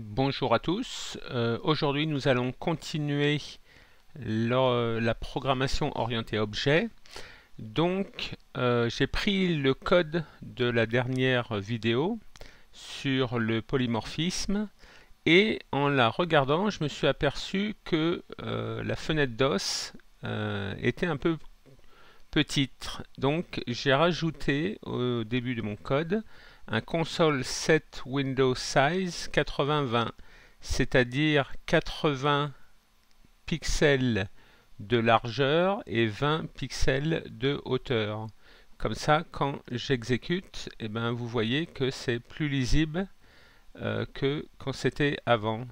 Bonjour à tous. Aujourd'hui, nous allons continuer la programmation orientée objet. Donc, j'ai pris le code de la dernière vidéo sur le polymorphisme et en la regardant, je me suis aperçu que la fenêtre DOS était un peu petite. Donc, j'ai rajouté au début de mon code un console set window size 80-20, c'est-à-dire 80 pixels de largeur et 20 pixels de hauteur. Comme ça, quand j'exécute, eh ben, vous voyez que c'est plus lisible que quand c'était avant.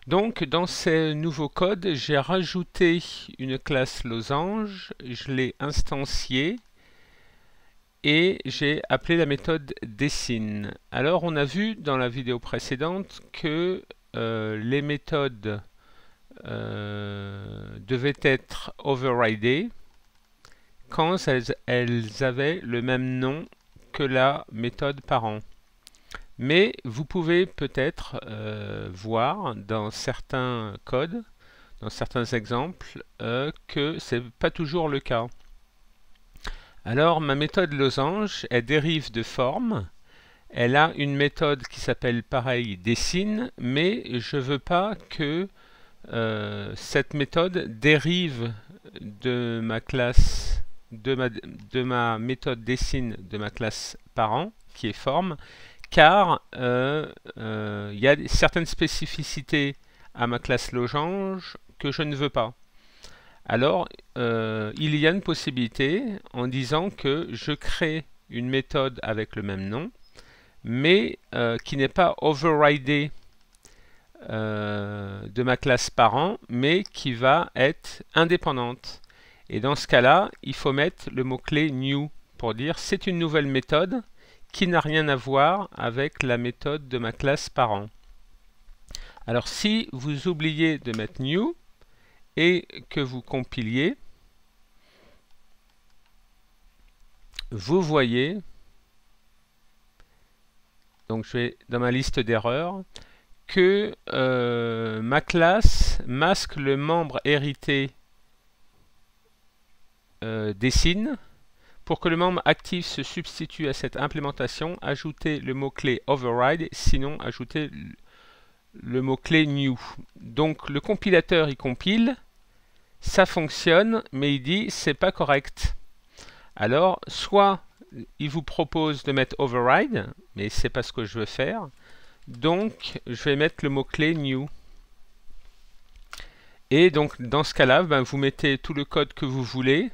Donc, dans ces nouveaux codes, j'ai rajouté une classe losange, je l'ai instanciée et j'ai appelé la méthode dessine. Alors, on a vu dans la vidéo précédente que les méthodes devaient être overridées quand elles avaient le même nom que la méthode parent. Mais vous pouvez peut-être voir dans certains codes, dans certains exemples, que ce n'est pas toujours le cas. Alors, ma méthode losange, elle dérive de forme. Elle a une méthode qui s'appelle pareil dessine, mais je ne veux pas que cette méthode dérive de ma classe, de ma méthode dessine de ma classe parent, qui est forme, car il y a certaines spécificités à ma classe losange que je ne veux pas. Alors, il y a une possibilité en disant que je crée une méthode avec le même nom, mais qui n'est pas overridée de ma classe parent, mais qui va être indépendante. Et dans ce cas-là, il faut mettre le mot-clé new pour dire c'est une nouvelle méthode qui n'a rien à voir avec la méthode de ma classe parent. Alors si vous oubliez de mettre new et que vous compiliez, vous voyez, donc je vais dans ma liste d'erreurs, que ma classe masque le membre hérité dessine. Pour que le membre actif se substitue à cette implémentation, ajoutez le mot-clé override, sinon ajoutez le mot-clé new. Donc le compilateur il compile, ça fonctionne, mais il dit c'est pas correct. Alors soit il vous propose de mettre override, mais c'est pas ce que je veux faire. Donc je vais mettre le mot-clé new. Et donc dans ce cas-là, ben, vous mettez tout le code que vous voulez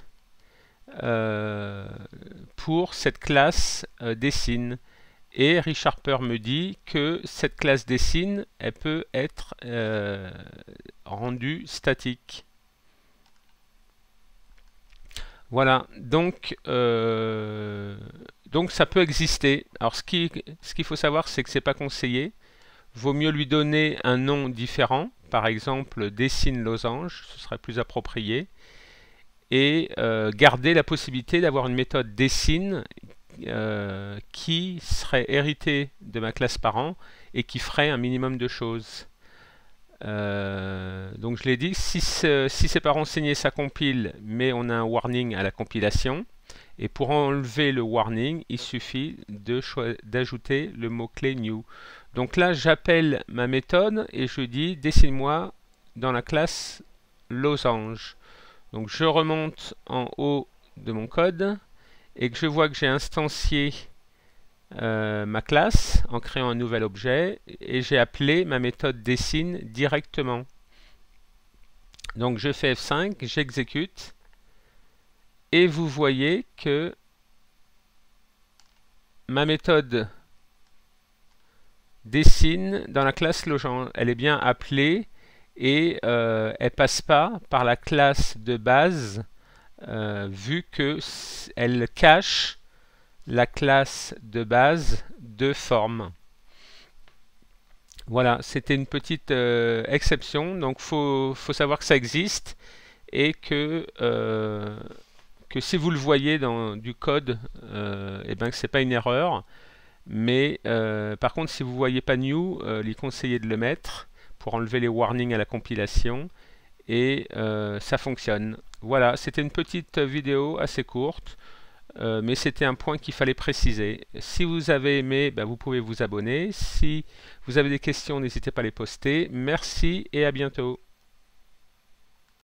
pour cette classe dessine. Et ReSharper me dit que cette classe dessine, elle peut être rendue statique. Voilà, donc ça peut exister. Alors ce qu'il faut savoir, c'est que c'est pas conseillé. Vaut mieux lui donner un nom différent, par exemple dessine losange, ce serait plus approprié, et garder la possibilité d'avoir une méthode dessine qui serait héritée de ma classe parent et qui ferait un minimum de choses. Donc je l'ai dit, si c'est pas renseigné, ça compile, mais on a un warning à la compilation. Et pour enlever le warning, il suffit d'ajouter le mot-clé new. Donc là, j'appelle ma méthode et je dis dessine-moi dans la classe losange. Donc je remonte en haut de mon code et que je vois que j'ai instancié ma classe en créant un nouvel objet et j'ai appelé ma méthode dessine directement. Donc je fais F5, j'exécute et vous voyez que ma méthode dessine dans la classe losange, elle est bien appelée et elle passe pas par la classe de base vu que elle cache la classe de base de forme. Voilà, c'était une petite exception, donc faut savoir que ça existe et que si vous le voyez dans du code, et ben que c'est pas une erreur, Mais par contre, si vous voyez pas new, il est conseillé de le mettre pour enlever les warnings à la compilation. Et ça fonctionne. Voilà, c'était une petite vidéo assez courte, mais c'était un point qu'il fallait préciser. Si vous avez aimé, vous pouvez vous abonner. Si vous avez des questions, n'hésitez pas à les poster. Merci et à bientôt.